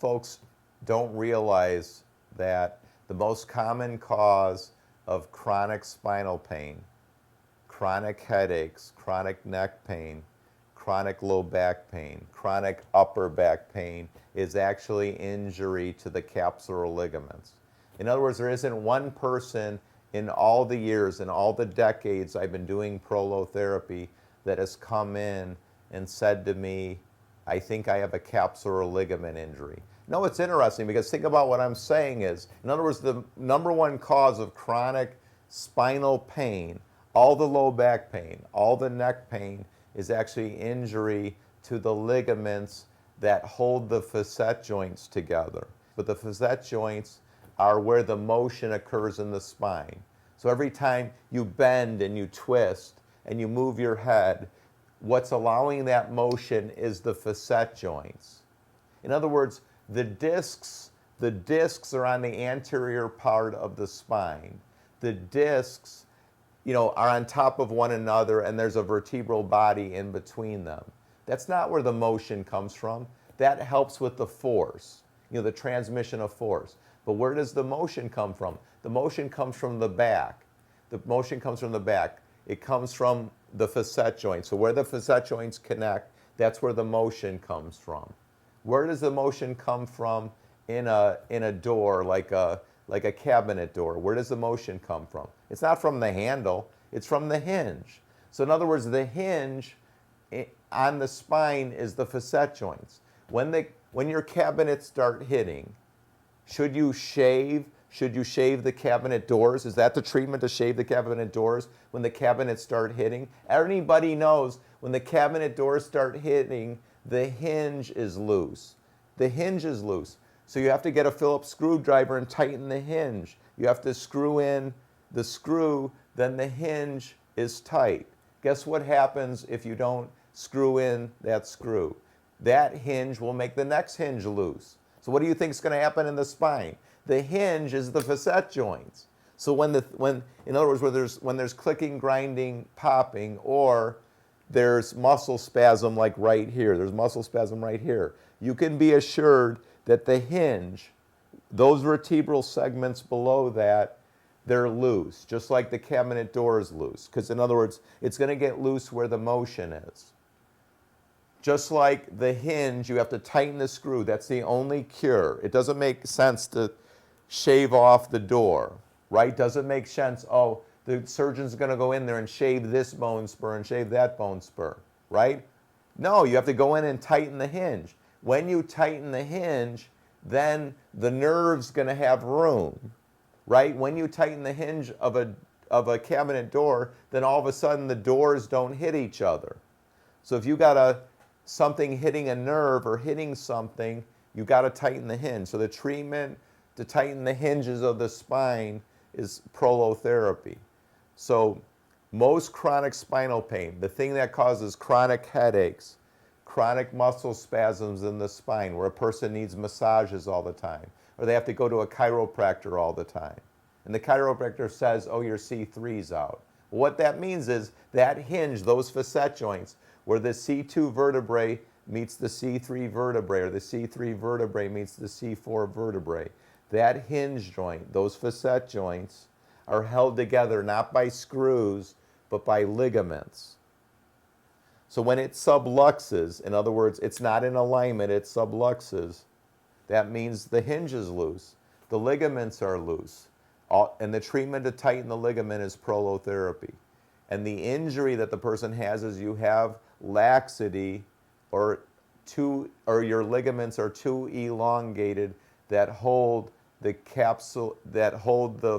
folks don't realize that the most common cause of chronic spinal pain, chronic headaches, chronic neck pain, chronic low back pain, chronic upper back pain is actually injury to the capsular ligaments. In other words, there isn't one person in all the years, in all the decades I've been doing prolotherapy that has come in and said to me, I think I have a capsular ligament injury. No, it's interesting because think about what I'm saying is, in other words, the number one cause of chronic spinal pain, all the low back pain, all the neck pain, is actually injury to the ligaments that hold the facet joints together. But the facet joints are where the motion occurs in the spine. So every time you bend and you twist and you move your head, what's allowing that motion is the facet joints. In other words, the discs are on the anterior part of the spine. The discs, are on top of one another, and there's a vertebral body in between them. That's not where the motion comes from. That helps with the force, the transmission of force. But where does the motion come from? The motion comes from the back. The motion comes from the back. It comes from the facet joints. So where the facet joints connect, that's where the motion comes from. Where does the motion come from in a door like a cabinet door? Where does the motion come from? It's not from the handle, it's from the hinge. So in other words, the hinge on the spine is the facet joints. When your cabinets start hitting, should you shave the cabinet doors? Is that the treatment, to shave the cabinet doors when the cabinets start hitting? Anybody knows when the cabinet doors start hitting, the hinge is loose. The hinge is loose. So you have to get a Phillips screwdriver and tighten the hinge. You have to screw in the screw, then the hinge is tight. Guess what happens if you don't screw in that screw? That hinge will make the next hinge loose. So what do you think is going to happen in the spine? The hinge is the facet joints. So in other words, when there's clicking, grinding, popping, or there's muscle spasm like right here, there's muscle spasm right here, you can be assured that the hinge, those vertebral segments below that, they're loose, just like the cabinet door is loose. Because in other words, it's going to get loose where the motion is. Just like the hinge, you have to tighten the screw. That's the only cure. It doesn't make sense to shave off the door, right? Doesn't make sense, the surgeon's going to go in there and shave this bone spur and shave that bone spur, right? No, you have to go in and tighten the hinge. When you tighten the hinge, then the nerve's going to have room, right? When you tighten the hinge of a cabinet door, then all of a sudden the doors don't hit each other. So if you got something hitting a nerve or hitting something, you got to tighten the hinge. So the treatment to tighten the hinges of the spine is prolotherapy. So most chronic spinal pain, the thing that causes chronic headaches, chronic muscle spasms in the spine, where a person needs massages all the time, or they have to go to a chiropractor all the time, and the chiropractor says, your C3's out. Well, what that means is that hinge, those facet joints, where the C2 vertebrae meets the C3 vertebrae, or the C3 vertebrae meets the C4 vertebrae, that hinge joint, those facet joints, are held together not by screws, but by ligaments. So when it subluxes, in other words, it's not in alignment, it subluxes, that means the hinge is loose, the ligaments are loose, and the treatment to tighten the ligament is prolotherapy. And the injury that the person has is you have laxity, or your ligaments are too elongated that hold the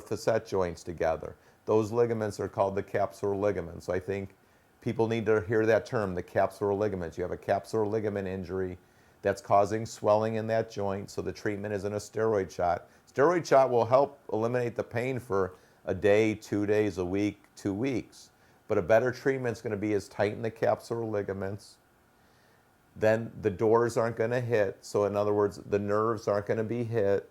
facet joints together. Those ligaments are called the capsular ligaments. So I think people need to hear that term, the capsular ligaments. You have a capsular ligament injury that's causing swelling in that joint, so the treatment isn't a steroid shot. Steroid shot will help eliminate the pain for a day, 2 days, a week, 2 weeks. But a better treatment is going to be tighten the capsular ligaments. Then the doors aren't going to hit. So in other words, the nerves aren't going to be hit.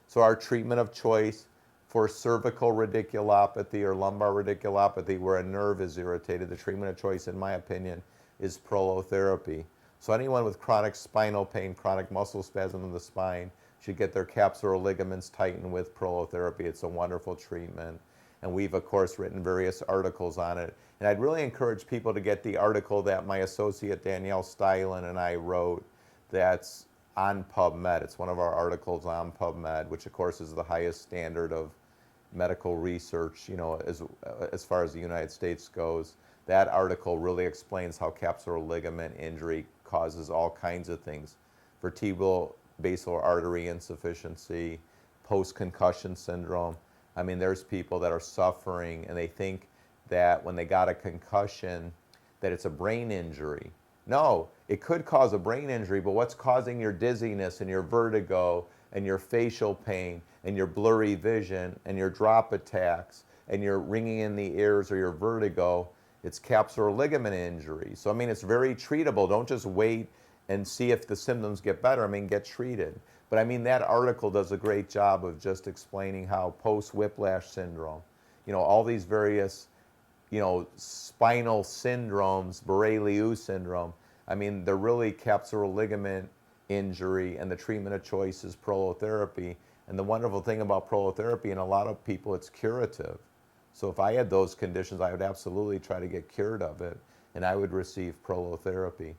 So our treatment of choice for cervical radiculopathy or lumbar radiculopathy, where a nerve is irritated, the treatment of choice, in my opinion, is prolotherapy. So anyone with chronic spinal pain, chronic muscle spasm in the spine, should get their capsular ligaments tightened with prolotherapy. It's a wonderful treatment. And we've, of course, written various articles on it. And I'd really encourage people to get the article that my associate Danielle Stylen and I wrote that's on PubMed. It's one of our articles on PubMed, which, of course, is the highest standard of medical research, as far as the United States goes. That article really explains how capsular ligament injury causes all kinds of things: vertebral basal artery insufficiency, post-concussion syndrome. I mean, there's people that are suffering and they think that when they got a concussion that it's a brain injury. No, it could cause a brain injury, but what's causing your dizziness and your vertigo and your facial pain and your blurry vision and your drop attacks and your ringing in the ears or your vertigo? It's capsular ligament injury. So, I mean, it's very treatable. Don't just wait and see if the symptoms get better. I mean, get treated. But I mean, that article does a great job of just explaining how post-whiplash syndrome, all these various, spinal syndromes, Beret-Liu syndrome, I mean, they're really capsular ligament injury, and the treatment of choice is prolotherapy. And the wonderful thing about prolotherapy, in a lot of people, it's curative. So if I had those conditions, I would absolutely try to get cured of it, and I would receive prolotherapy.